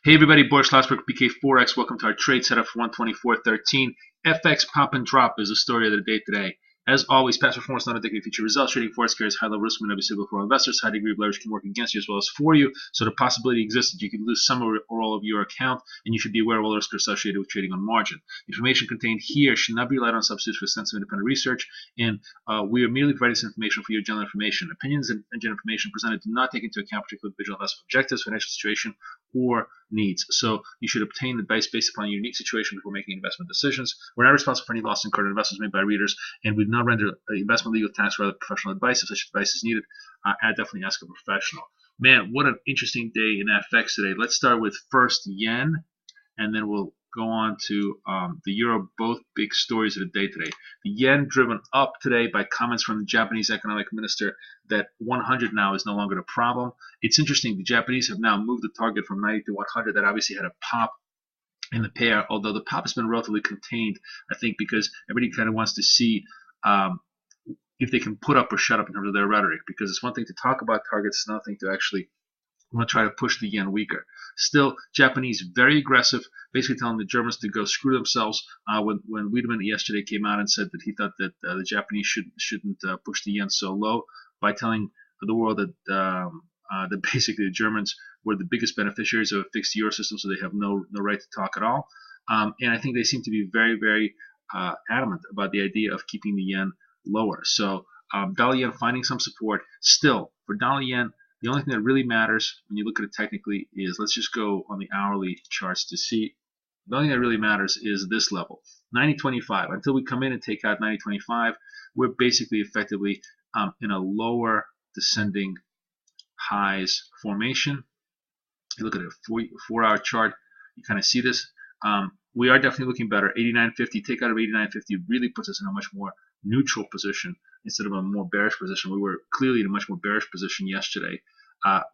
Hey everybody, Boris Schlossberg, BK Forex. Welcome to our trade setup for 124.13. FX pop and drop is the story of the day today. As always, past performance not indicative of future results. Trading Forex carries high level risk when obviously for investors. High degree of leverage can work against you as well as for you. So the possibility exists that you could lose some or all of your account, and you should be aware of all the risks associated with trading on margin. Information contained here should not be relied on substitutes for sensitive independent research, and we are merely providing this information for your general information. Opinions and general information presented do not take into account particular individual investment objectives, financial situation, or needs. So you should obtain advice based upon your unique situation before making investment decisions. We're not responsible for any loss incurred in investments made by readers, and we do not render investment, legal, tax, or other professional advice. If such advice is needed, I definitely ask a professional. Man, what an interesting day in FX today. Let's start with first yen, and then we'll go on to the euro. Both big stories of the day today. The yen driven up today by comments from the Japanese economic minister that 100 now is no longer the problem. It's interesting. The Japanese have now moved the target from 90 to 100. That obviously had a pop in the pair, although the pop has been relatively contained, I think, because everybody kind of wants to see if they can put up or shut up in terms of their rhetoric, because it's one thing to talk about targets, it's another thing to actually want to try to push the yen weaker. Still, Japanese very aggressive, basically telling the Germans to go screw themselves. When Wiedemann yesterday came out and said that he thought that the Japanese shouldn't push the yen so low, by telling the world that basically the Germans were the biggest beneficiaries of a fixed euro system, so they have no right to talk at all. And I think they seem to be very, very adamant about the idea of keeping the yen lower. So dollar yen finding some support. Still, for dollar yen, the only thing that really matters when you look at it technically is, let's just go on the hourly charts to see. The only thing that really matters is this level, 90.25. Until we come in and take out 90.25, we're basically effectively in a lower descending highs formation. You look at a 4-hour chart, you kind of see this. We are definitely looking better. 89.50, take out of 89.50 really puts us in a much more neutral position instead of a more bearish position. We were clearly in a much more bearish position yesterday.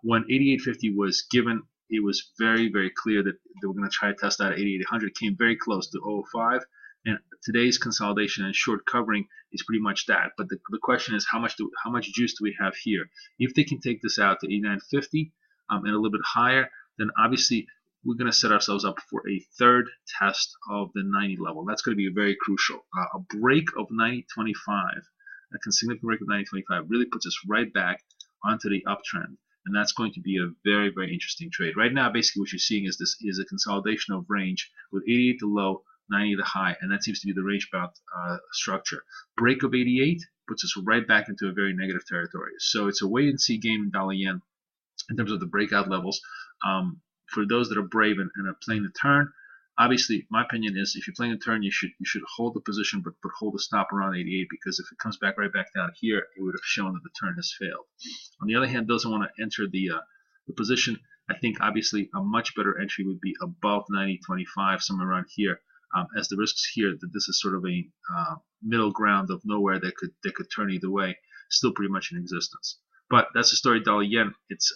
When 88.50 was given, it was very, very clear that they were going to try to test that at 8800. Came very close to 0.05. And today's consolidation and short covering is pretty much that. But the question is, how much juice do we have here? If they can take this out to 89.50 and a little bit higher, then obviously we're going to set ourselves up for a third test of the 90 level. That's going to be very crucial. A break of 90.25, a significant break of 90.25 really puts us right back onto the uptrend. And that's going to be a very, very interesting trade. Right now, basically what you're seeing is a consolidation of range with 88 the low, 90 the high, and that seems to be the range-bound structure. Break of 88 puts us right back into a very negative territory. So it's a wait-and-see game in dollar yen in terms of the breakout levels. For those that are brave and are playing the turn, obviously, my opinion is if you're playing the turn, you should hold the position, but hold the stop around 88, because if it comes back right back down here, it would have shown that the turn has failed. On the other hand, those who want to enter the position, I think obviously a much better entry would be above 90.25, somewhere around here, as the risks here that this is sort of a middle ground of nowhere that could turn either way, still pretty much in existence. But that's the story. Dollar yen. It's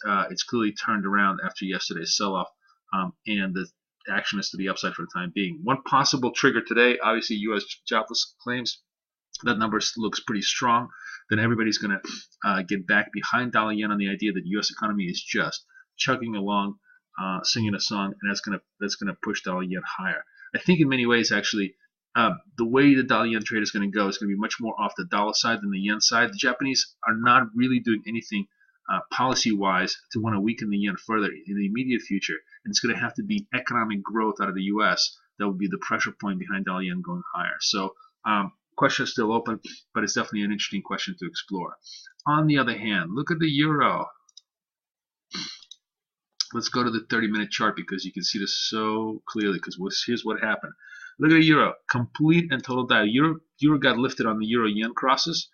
clearly turned around after yesterday's sell-off, and the action is to the upside for the time being. One possible trigger today, obviously, U.S. jobless claims. That number looks pretty strong. Then everybody's going to get back behind dollar yen on the idea that the U.S. economy is just chugging along, singing a song, and that's gonna push dollar yen higher. I think in many ways, actually, the way the dollar yen trade is going to go is going to be much more off the dollar side than the yen side. The Japanese are not really doing anything policy-wise to want to weaken the yen further in the immediate future, and it's going to have to be economic growth out of the U.S. that will be the pressure point behind dollar yen going higher. So question is still open, but it's definitely an interesting question to explore. On the other hand, look at the euro. Let's go to the 30-minute chart because you can see this so clearly, because here's what happened. Look at the euro, complete and total dive. Euro got lifted on the euro-yen crosses,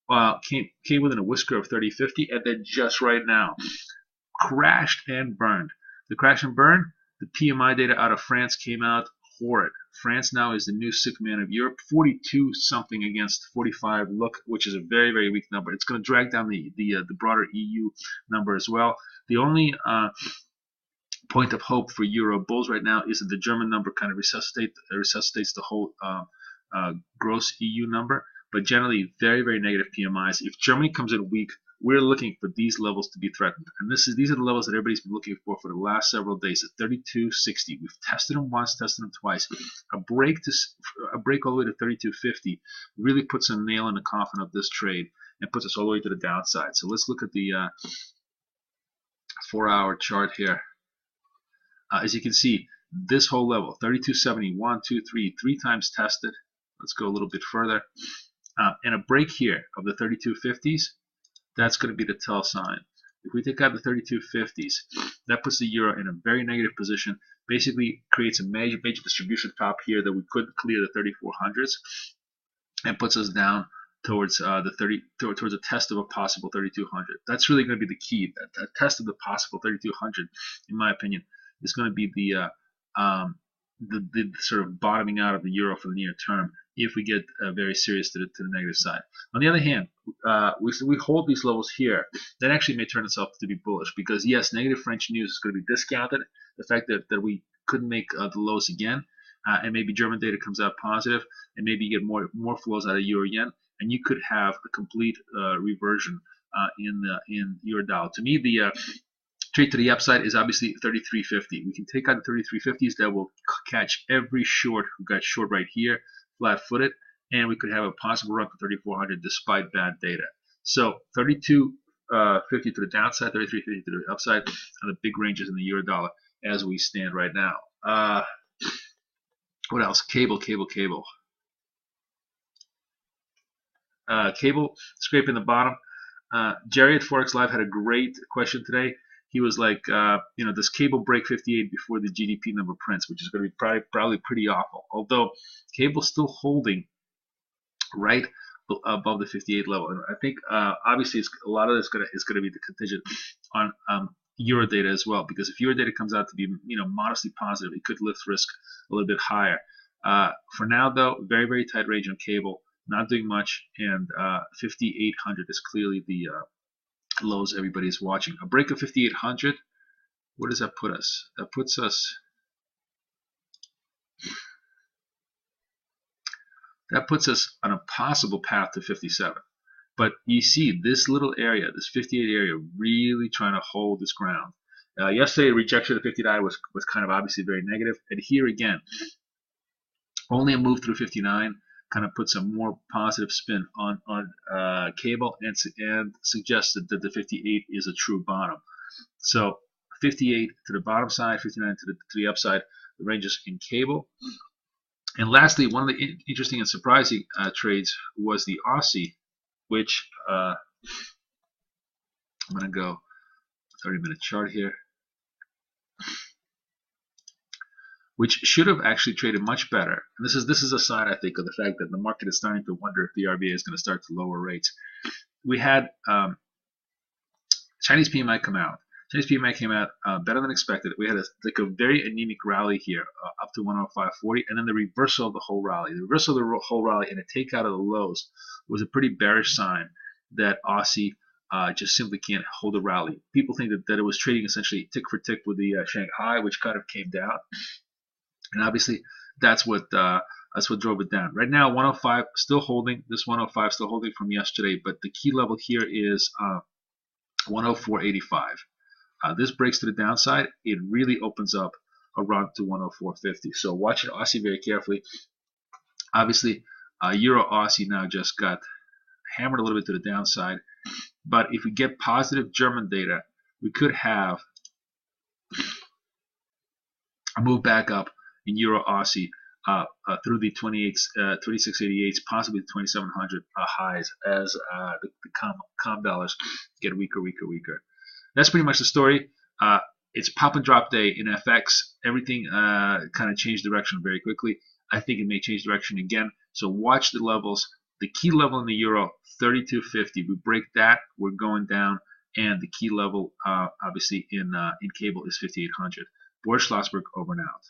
came within a whisker of 30.50, and then just right now crashed and burned. The crash and burn, the PMI data out of France came out horrid. France now is the new sick man of Europe, 42 something against 45. Look, which is a very, very weak number. It's going to drag down the broader EU number as well. The only point of hope for Euro bulls right now is that the German number kind of resuscitates the whole gross EU number. But generally, very, very negative PMIs. If Germany comes in weak, we're looking for these levels to be threatened. And these are the levels that everybody's been looking for the last several days at 32.60. We've tested them once, tested them twice. A break all the way to 32.50 really puts a nail in the coffin of this trade and puts us all the way to the downside. So let's look at the 4-hour chart here. As you can see, this whole level, 32.70, 1, 2, 3, 3 times tested. Let's go a little bit further. And a break here of the 32.50s, that's going to be the tell sign. If we take out the 32.50s, that puts the euro in a very negative position, basically creates a major distribution top here that we couldn't clear the 3400s, and puts us down towards towards a test of a possible 3200. That's really going to be the key. That test of the possible 3200, in my opinion, is going to be the sort of bottoming out of the euro for the near term if we get very serious to the negative side. On the other hand, we hold these levels here. That actually may turn itself to be bullish because, yes, negative French news is going to be discounted. The fact that we couldn't make the lows again, and maybe German data comes out positive, and maybe you get more flows out of euro yen, and you could have a complete reversion in euro dollar. To me, the trade to the upside is obviously 33.50. We can take out the 33.50s. That will catch every short who got short right here, flat-footed, and we could have a possible run for 3400 despite bad data. So 32.50 to the downside, 33.50 to the upside, are the big ranges in the euro dollar as we stand right now. What else? Cable. Cable scraping the bottom. Jerry at Forex Live had a great question today. He was like, does cable break 58 before the GDP number prints, which is going to be probably pretty awful. Although cable's still holding right above the 58 level, and I think obviously a lot of this is going to be the contingent on euro data as well, because if euro data comes out to be modestly positive, it could lift risk a little bit higher. For now, though, very tight range on cable, not doing much, and 5,800 is clearly the lows everybody's watching. A break of 5,800, where does that put us? That puts us on a possible path to 57. But you see this little area, this 58 area, really trying to hold this ground. Yesterday, rejection of 59 was kind of obviously very negative, and here again, only a move through 59 kind of puts a more positive spin on cable and suggests that the 58 is a true bottom. So 58 to the bottom side, 59 to the upside, the ranges in cable. And lastly, one of the interesting and surprising trades was the Aussie, which I'm going to go 30-minute chart here, which should have actually traded much better. And this is a sign, I think, of the fact that the market is starting to wonder if the RBA is going to start to lower rates. We had Chinese PMI come out. Chinese PMI came out better than expected. We had a very anemic rally here up to 105.40, and then the reversal of the whole rally. The reversal of the whole rally and a takeout of the lows was a pretty bearish sign that Aussie just simply can't hold a rally. People think that it was trading essentially tick for tick with the Shanghai, which kind of came down. And obviously, that's what drove it down. Right now, 105 still holding. This 105 still holding from yesterday, but the key level here is 104.85. This breaks to the downside. It really opens up a run to 104.50. So watch Aussie very carefully. Obviously, Euro Aussie now just got hammered a little bit to the downside. But if we get positive German data, we could have a move back up in Euro Aussie through the 2688s, possibly the 2700 highs as the com dollars get weaker. That's pretty much the story. It's pop and drop day in FX. Everything kind of changed direction very quickly. I think it may change direction again. So watch the levels. The key level in the euro, 32.50. We break that, we're going down, and the key level, obviously in cable, is 5,800. Boris Schlossberg, over and out.